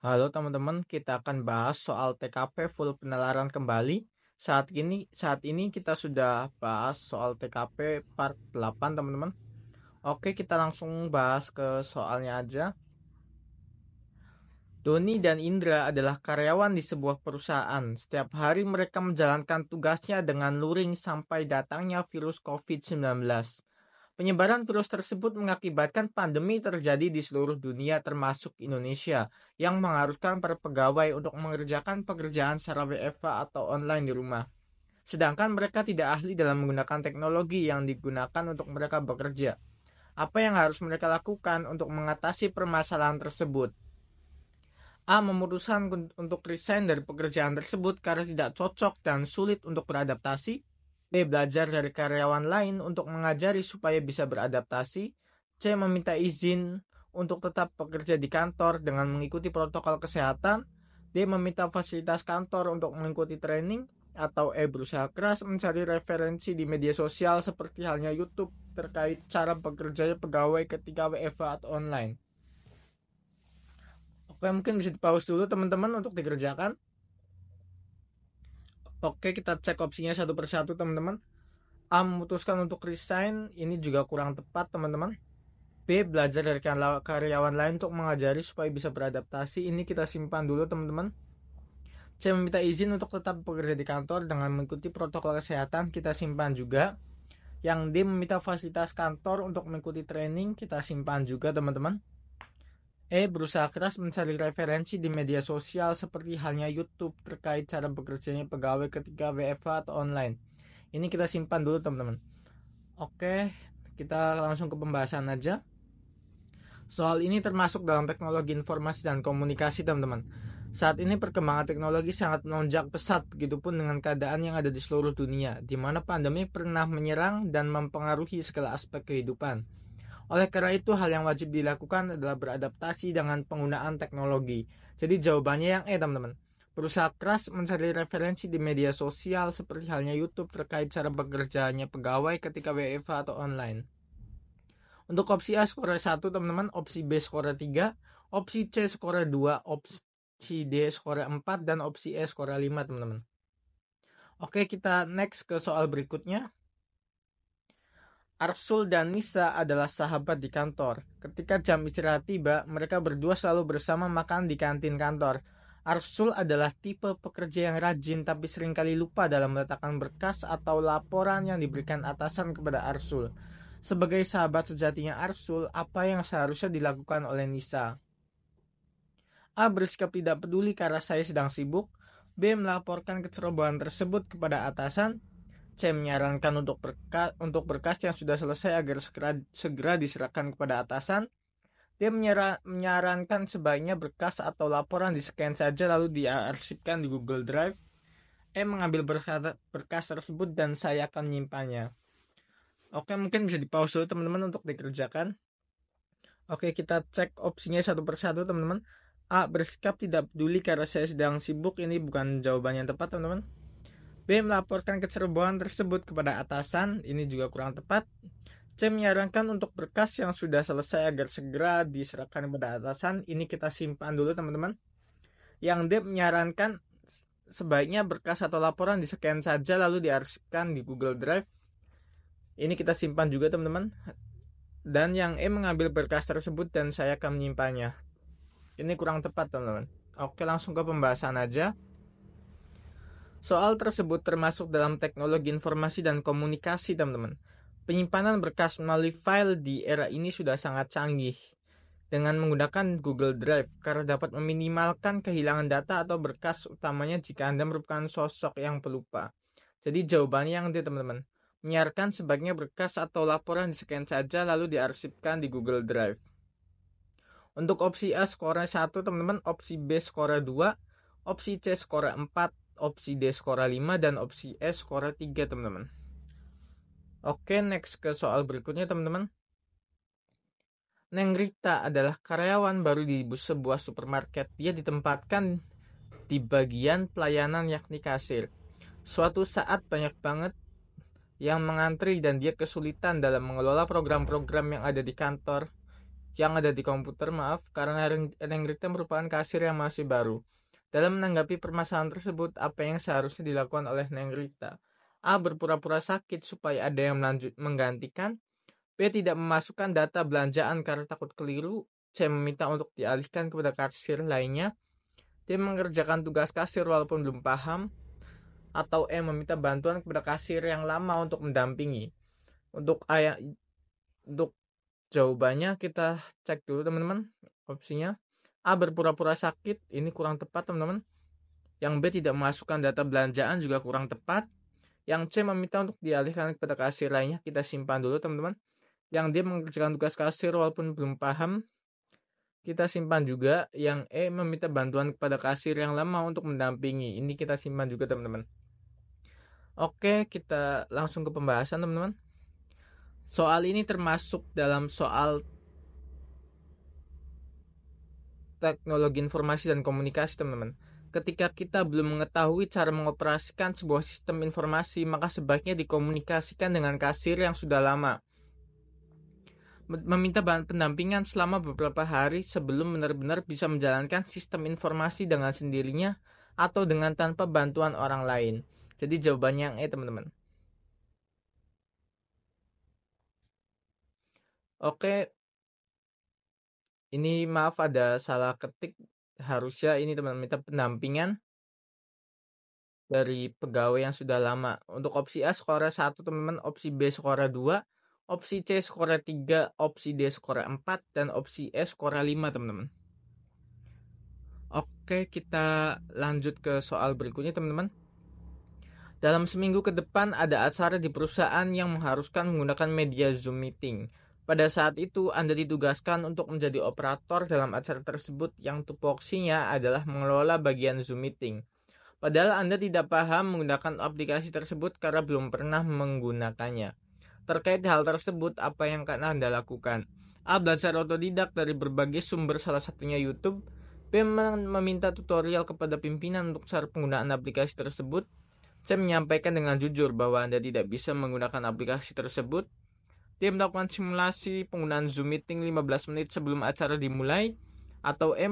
Halo teman-teman, kita akan bahas soal TKP full penalaran kembali. Saat ini kita sudah bahas soal TKP part 8 teman-teman. Oke, kita langsung bahas ke soalnya aja. Doni dan Indra adalah karyawan di sebuah perusahaan. Setiap hari mereka menjalankan tugasnya dengan luring sampai datangnya virus COVID-19. Penyebaran virus tersebut mengakibatkan pandemi terjadi di seluruh dunia termasuk Indonesia yang mengharuskan para pegawai untuk mengerjakan pekerjaan secara WFH atau online di rumah. Sedangkan mereka tidak ahli dalam menggunakan teknologi yang digunakan untuk mereka bekerja. Apa yang harus mereka lakukan untuk mengatasi permasalahan tersebut? A. Memutuskan untuk resign dari pekerjaan tersebut karena tidak cocok dan sulit untuk beradaptasi. B. Belajar dari karyawan lain untuk mengajari supaya bisa beradaptasi. C. Meminta izin untuk tetap bekerja di kantor dengan mengikuti protokol kesehatan. D. Meminta fasilitas kantor untuk mengikuti training. Atau E. Berusaha keras mencari referensi di media sosial seperti halnya YouTube terkait cara bekerjanya pegawai ketika WFH atau online. Oke, mungkin bisa di-pause dulu teman-teman untuk dikerjakan. Oke, kita cek opsinya satu persatu teman-teman. A. Memutuskan untuk resign, ini juga kurang tepat teman-teman. B. Belajar dari karyawan lain untuk mengajari supaya bisa beradaptasi, ini kita simpan dulu teman-teman. C. Meminta izin untuk tetap bekerja di kantor dengan mengikuti protokol kesehatan, kita simpan juga. Yang D. Meminta fasilitas kantor untuk mengikuti training, kita simpan juga teman-teman. E. Berusaha keras mencari referensi di media sosial seperti halnya YouTube terkait cara bekerjanya pegawai ketika WFH atau online. Ini kita simpan dulu teman-teman. Oke, kita langsung ke pembahasan aja. Soal ini termasuk dalam teknologi informasi dan komunikasi teman-teman. Saat ini perkembangan teknologi sangat melonjak pesat, begitupun dengan keadaan yang ada di seluruh dunia, di mana pandemi pernah menyerang dan mempengaruhi segala aspek kehidupan. Oleh karena itu, hal yang wajib dilakukan adalah beradaptasi dengan penggunaan teknologi. Jadi jawabannya yang E teman-teman. Berusaha keras mencari referensi di media sosial seperti halnya YouTube terkait cara bekerjanya pegawai ketika WFH atau online. Untuk opsi A skor 1 teman-teman, opsi B skor 3, opsi C skor 2, opsi D skor 4, dan opsi E skor 5 teman-teman. Oke, kita next ke soal berikutnya. Arsul dan Nisa adalah sahabat di kantor. Ketika jam istirahat tiba, mereka berdua selalu bersama makan di kantin kantor. Arsul adalah tipe pekerja yang rajin tapi seringkali lupa dalam meletakkan berkas atau laporan yang diberikan atasan kepada Arsul. Sebagai sahabat sejatinya Arsul, apa yang seharusnya dilakukan oleh Nisa? A. Bersikap tidak peduli karena saya sedang sibuk. B. Melaporkan kecerobohan tersebut kepada atasan. C. Menyarankan untuk berkas yang sudah selesai agar segera diserahkan kepada atasan. D. Menyarankan sebaiknya berkas atau laporan di-scan saja lalu diarsipkan di Google Drive. E. Mengambil berkas tersebut dan saya akan menyimpannya. Oke, mungkin bisa di-pause dulu teman-teman untuk dikerjakan. Oke, kita cek opsinya satu persatu teman-teman. A. Bersikap tidak peduli karena saya sedang sibuk, ini bukan jawaban yang tepat teman-teman. B. Melaporkan kecerobohan tersebut kepada atasan, ini juga kurang tepat. C. Menyarankan untuk berkas yang sudah selesai agar segera diserahkan kepada atasan, ini kita simpan dulu teman-teman. Yang D. Menyarankan sebaiknya berkas atau laporan di-scan saja lalu diarsipkan di Google Drive, ini kita simpan juga teman-teman. Dan yang E. Mengambil berkas tersebut dan saya akan menyimpannya, ini kurang tepat teman-teman. Oke, langsung ke pembahasan aja. Soal tersebut termasuk dalam teknologi informasi dan komunikasi teman-teman. Penyimpanan berkas melalui file di era ini sudah sangat canggih dengan menggunakan Google Drive karena dapat meminimalkan kehilangan data atau berkas utamanya jika Anda merupakan sosok yang pelupa. Jadi jawabannya yang D teman-teman. Menyarankan sebaiknya berkas atau laporan di-scan saja lalu diarsipkan di Google Drive. Untuk opsi A skornya 1 teman-teman, opsi B skornya 2, opsi C skornya 4, opsi D skor 5, dan opsi E skor 3 teman-teman. Oke, next ke soal berikutnya teman-teman. Neng Rita adalah karyawan baru di sebuah supermarket. Dia ditempatkan di bagian pelayanan yakni kasir. Suatu saat banyak banget yang mengantri dan dia kesulitan dalam mengelola program-program yang ada di kantor. yang ada di komputer, karena Rengrita merupakan kasir yang masih baru. Dalam menanggapi permasalahan tersebut, apa yang seharusnya dilakukan oleh Nengrita? A. Berpura-pura sakit supaya ada yang menggantikan. B. Tidak memasukkan data belanjaan karena takut keliru. C. Meminta untuk dialihkan kepada kasir lainnya. D. Mengerjakan tugas kasir walaupun belum paham. Atau E. Meminta bantuan kepada kasir yang lama untuk mendampingi. Untuk jawabannya kita cek dulu teman-teman. Opsinya A. Berpura-pura sakit, ini kurang tepat teman-teman. Yang B. Tidak memasukkan data belanjaan, juga kurang tepat. Yang C. Meminta untuk dialihkan kepada kasir lainnya, kita simpan dulu teman-teman. Yang D. Mengerjakan tugas kasir walaupun belum paham, kita simpan juga. Yang E. Meminta bantuan kepada kasir yang lama untuk mendampingi, ini kita simpan juga teman-teman. Oke, kita langsung ke pembahasan teman-teman. Soal ini termasuk dalam soal teknologi informasi dan komunikasi teman-teman. Ketika kita belum mengetahui cara mengoperasikan sebuah sistem informasi, maka sebaiknya dikomunikasikan dengan kasir yang sudah lama. Meminta pendampingan selama beberapa hari sebelum benar-benar bisa menjalankan sistem informasi dengan sendirinya atau dengan tanpa bantuan orang lain. Jadi jawabannya yang E teman-teman. Oke, ini maaf ada salah ketik. Harusnya ini teman-teman minta pendampingan dari pegawai yang sudah lama. Untuk opsi A skora 1 teman-teman, opsi B skora 2, opsi C skora 3, opsi D skora 4, dan opsi E skora 5 teman-teman. Oke, kita lanjut ke soal berikutnya teman-teman. Dalam seminggu ke depan ada acara di perusahaan yang mengharuskan menggunakan media Zoom meeting. Pada saat itu Anda ditugaskan untuk menjadi operator dalam acara tersebut yang tupoksinya adalah mengelola bagian Zoom meeting. Padahal Anda tidak paham menggunakan aplikasi tersebut karena belum pernah menggunakannya. Terkait hal tersebut, apa yang akan Anda lakukan? A. Belajar otodidak dari berbagai sumber, salah satunya YouTube. B. Meminta tutorial kepada pimpinan untuk cara penggunaan aplikasi tersebut. C. Menyampaikan dengan jujur bahwa Anda tidak bisa menggunakan aplikasi tersebut. D. Melakukan simulasi penggunaan Zoom Meeting 15 menit sebelum acara dimulai. Atau E.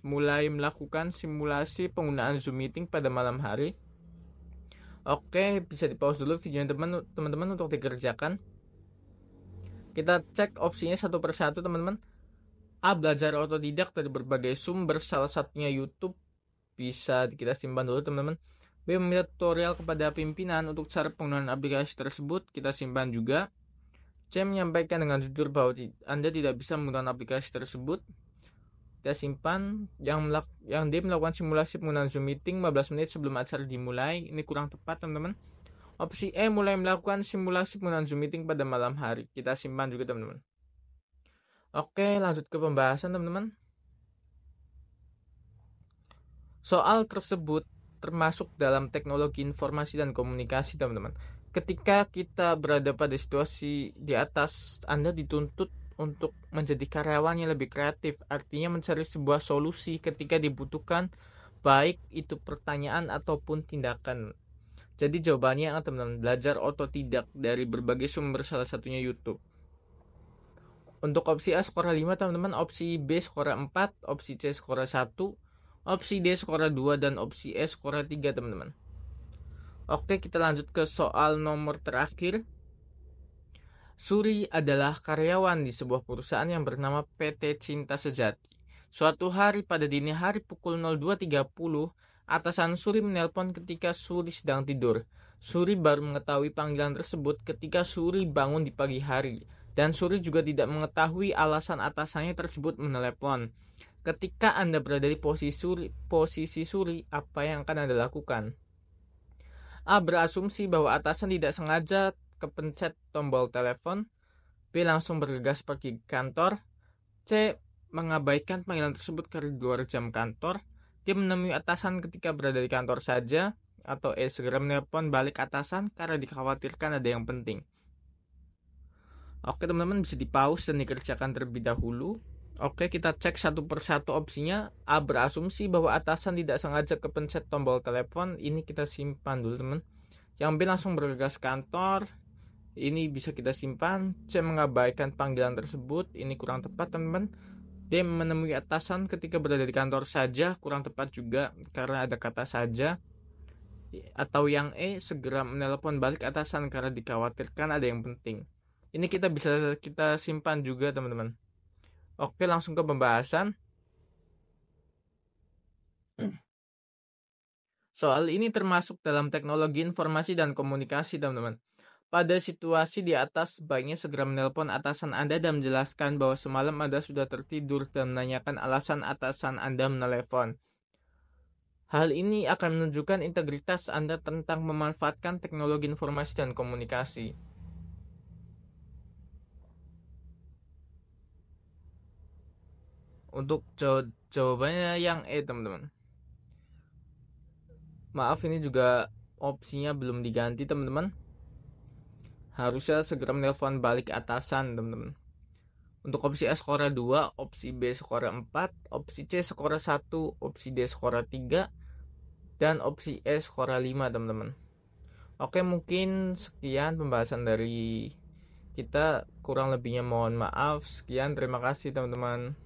Mulai melakukan simulasi penggunaan Zoom Meeting pada malam hari. Oke, bisa di pause dulu videonya teman-teman untuk dikerjakan. Kita cek opsinya satu persatu teman-teman. A. Belajar otodidak dari berbagai sumber, salah satunya YouTube. Bisa kita simpan dulu teman-teman. B. Meminta tutorial kepada pimpinan untuk cara penggunaan aplikasi tersebut, kita simpan juga. C. Menyampaikan dengan jujur bahwa Anda tidak bisa menggunakan aplikasi tersebut, kita simpan. Yang D. Melakukan simulasi penggunaan Zoom Meeting 15 menit sebelum acara dimulai, ini kurang tepat teman-teman. Opsi E. Mulai melakukan simulasi penggunaan Zoom Meeting pada malam hari, kita simpan juga teman-teman. Oke, lanjut ke pembahasan teman-teman. Soal tersebut termasuk dalam teknologi informasi dan komunikasi teman-teman. Ketika kita berada pada situasi di atas, Anda dituntut untuk menjadi karyawan yang lebih kreatif, artinya mencari sebuah solusi ketika dibutuhkan, baik itu pertanyaan ataupun tindakan. Jadi jawabannya teman-teman, belajar otodidak dari berbagai sumber, salah satunya YouTube. Untuk opsi A skora 5 teman-teman, opsi B skora 4, opsi C skora 1, opsi D skora 2, dan opsi E skora 3 teman-teman. Oke, kita lanjut ke soal nomor terakhir. Suri adalah karyawan di sebuah perusahaan yang bernama PT Cinta Sejati. Suatu hari pada dini hari pukul 02.30, atasan Suri menelpon ketika Suri sedang tidur. Suri baru mengetahui panggilan tersebut ketika Suri bangun di pagi hari. Dan Suri juga tidak mengetahui alasan atasannya tersebut menelepon. Ketika Anda berada di posisi Suri, apa yang akan Anda lakukan? A. Berasumsi bahwa atasan tidak sengaja kepencet tombol telepon. B. Langsung bergegas pergi ke kantor. C. Mengabaikan panggilan tersebut karena di luar jam kantor. D. Menemui atasan ketika berada di kantor saja. Atau E. Segera menelpon balik atasan karena dikhawatirkan ada yang penting. Oke teman-teman, bisa di pause dan dikerjakan terlebih dahulu. Oke, kita cek satu persatu opsinya. A. Berasumsi bahwa atasan tidak sengaja kepencet tombol telepon, ini kita simpan dulu teman. Yang B. Langsung bergegas kantor, Ini bisa kita simpan. C. Mengabaikan panggilan tersebut. Ini kurang tepat, teman-teman. D. Menemui atasan ketika berada di kantor saja. Kurang tepat juga karena ada kata saja. Atau yang E. Segera menelpon balik atasan karena dikhawatirkan ada yang penting. Ini kita bisa kita simpan juga, teman-teman. Oke, langsung ke pembahasan. Soal ini termasuk dalam teknologi informasi dan komunikasi, teman-teman. Pada situasi di atas, sebaiknya segera menelpon atasan Anda dan menjelaskan bahwa semalam Anda sudah tertidur dan menanyakan alasan atasan Anda menelepon. Hal ini akan menunjukkan integritas Anda tentang memanfaatkan teknologi informasi dan komunikasi. Untuk jawabannya yang E, teman-teman. Maaf, ini juga opsinya belum diganti, teman-teman. Harusnya segera menelpon balik atasan, teman-teman. Untuk opsi A skora 2, opsi B skora 4, opsi C skora 1, opsi D skora 3, dan opsi E skora 5, teman-teman. Oke, mungkin sekian pembahasan dari kita. Kurang lebihnya mohon maaf. Sekian, terima kasih, teman-teman.